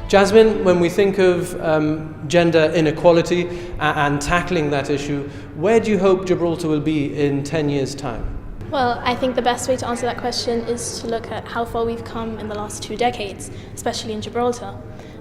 Jasmine, when we think of gender inequality and tackling that issue, where do you hope Gibraltar will be in 10 years' time? Well, I think the best way to answer that question is to look at how far we've come in the last 2 decades, especially in Gibraltar.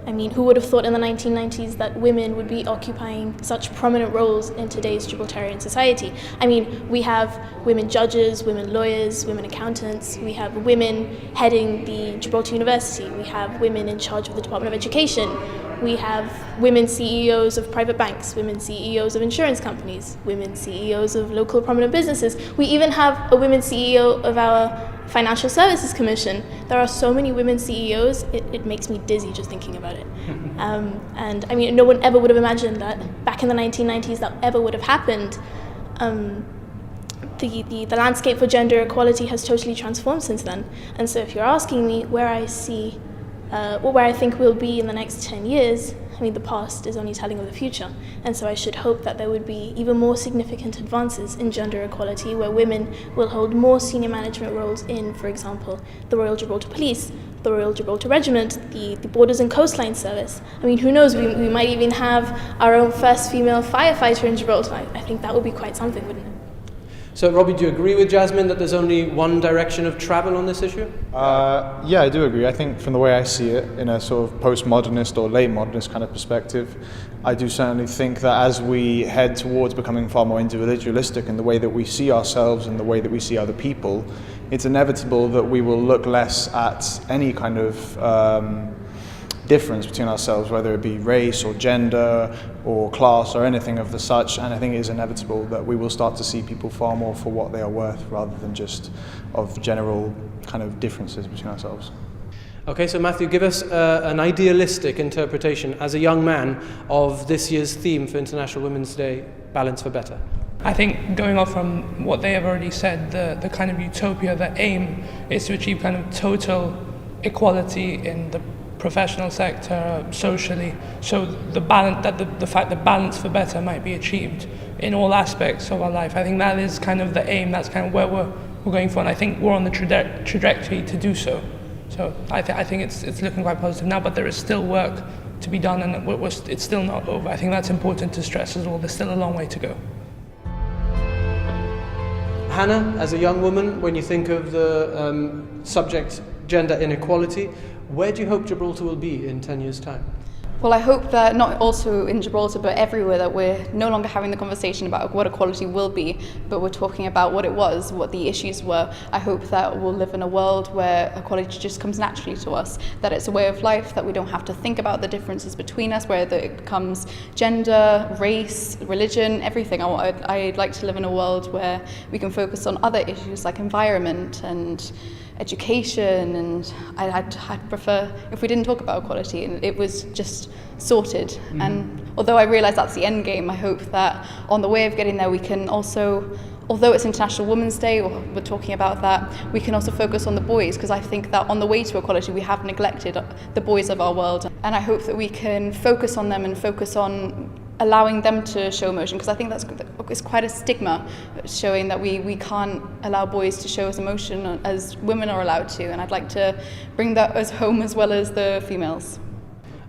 I mean, who would have thought in the 1990s that women would be occupying such prominent roles in today's Gibraltarian society? I mean, we have women judges, women lawyers, women accountants, we have women heading the Gibraltar University, we have women in charge of the Department of Education, we have women CEOs of private banks, women CEOs of insurance companies, women CEOs of local prominent businesses. We even have a women CEO of our Financial Services Commission. There are so many women CEOs, it makes me dizzy just thinking about it. And I mean, no one ever would have imagined that back in the 1990s that ever would have happened. The landscape for gender equality has totally transformed since then. And so if you're asking me where I see, or where I think we'll be in the next 10 years, I mean, the past is only telling of the future. And so I should hope that there would be even more significant advances in gender equality where women will hold more senior management roles in, for example, the Royal Gibraltar Police, the Royal Gibraltar Regiment, the Borders and Coastline Service. I mean, who knows, we might even have our own first female firefighter in Gibraltar. I think that would be quite something, wouldn't it? So, Robbie, do you agree with Jasmine that there's only one direction of travel on this issue? Yeah, I do agree. I think from the way I see it, in a sort of postmodernist or late modernist kind of perspective, I do certainly think that as we head towards becoming far more individualistic in the way that we see ourselves and the way that we see other people, it's inevitable that we will look less at any kind of difference between ourselves, whether it be race or gender or class or anything of the such, and I think it is inevitable that we will start to see people far more for what they are worth rather than just of general kind of differences between ourselves. Okay, so Matthew, give us an idealistic interpretation as a young man of this year's theme for International Women's Day, Balance for Better. I think going off from what they have already said, the kind of utopia, the aim is to achieve kind of total equality in the professional sector, socially, so the fact that balance for better might be achieved in all aspects of our life. I think that is kind of the aim, that's kind of where we're going for, and I think we're on the trajectory to do so. So I think it's looking quite positive now, but there is still work to be done, and it's still not over. I think that's important to stress as well. There's still a long way to go. Hannah, as a young woman, when you think of the subject gender inequality, where do you hope Gibraltar will be in 10 years' time? Well, I hope that not also in Gibraltar but everywhere that we're no longer having the conversation about what equality will be, but we're talking about what it was, what the issues were. I hope that we'll live in a world where equality just comes naturally to us, that it's a way of life, that we don't have to think about the differences between us, whether it becomes gender, race, religion, everything. I'd like to live in a world where we can focus on other issues like environment and education, and I'd prefer if we didn't talk about equality and it was just sorted. Mm-hmm. And although I realise that's the end game, I hope that on the way of getting there we can also, although it's International Women's Day, or we're talking about that, we can also focus on the boys, because I think that on the way to equality we have neglected the boys of our world, and I hope that we can focus on them and focus on allowing them to show emotion, because I think it's quite a stigma, showing that we can't allow boys to show us emotion as women are allowed to, and I'd like to bring that as home as well as the females.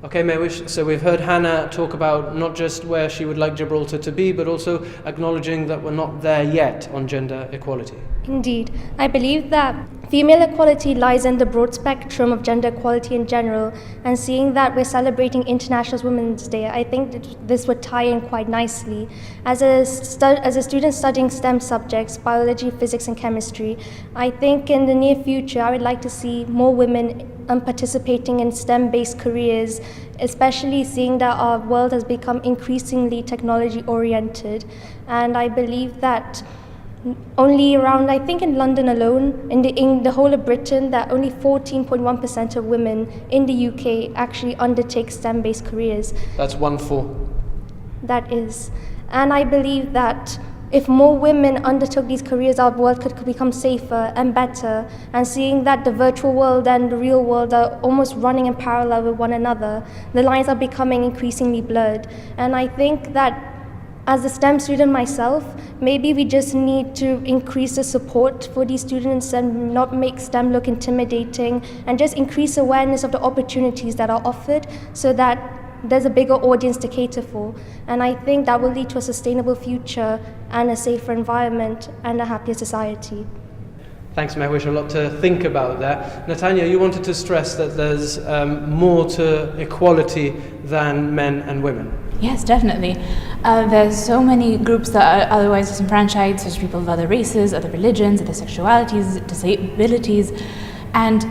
Okay, Maywish, so we've heard Hannah talk about not just where she would like Gibraltar to be, but also acknowledging that we're not there yet on gender equality. Indeed. I believe that female equality lies in the broad spectrum of gender equality in general, and seeing that we're celebrating International Women's Day, I think that this would tie in quite nicely. As a student studying STEM subjects, biology, physics and chemistry, I think in the near future I would like to see more women participating in STEM-based careers, especially seeing that our world has become increasingly technology-oriented. And I believe that only around, I think in London alone, in the whole of Britain, that only 14.1% of women in the UK actually undertake STEM-based careers. That's 1/4. That is. And I believe that if more women undertook these careers, our world could become safer and better. And seeing that the virtual world and the real world are almost running in parallel with one another, the lines are becoming increasingly blurred. And I think that As a STEM student myself, maybe we just need to increase the support for these students and not make STEM look intimidating, and just increase awareness of the opportunities that are offered so that there's a bigger audience to cater for. And I think that will lead to a sustainable future and a safer environment and a happier society. Thanks, Mehwish. A lot to think about there. Natanya, you wanted to stress that there's more to equality than men and women. Yes, definitely. There's so many groups that are otherwise disenfranchised, such as people of other races, other religions, other sexualities, disabilities, and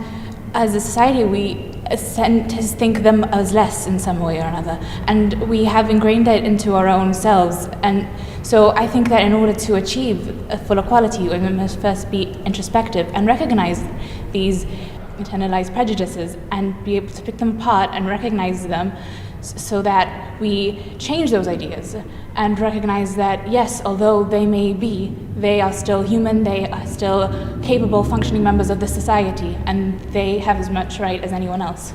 as a society we tend to think them as less in some way or another, and we have ingrained it into our own selves. And so I think that in order to achieve a full equality, we must first be introspective and recognize these internalized prejudices and be able to pick them apart and recognize them, so that we change those ideas and recognize that yes, although they are still human, they are still capable functioning members of the society, and they have as much right as anyone else.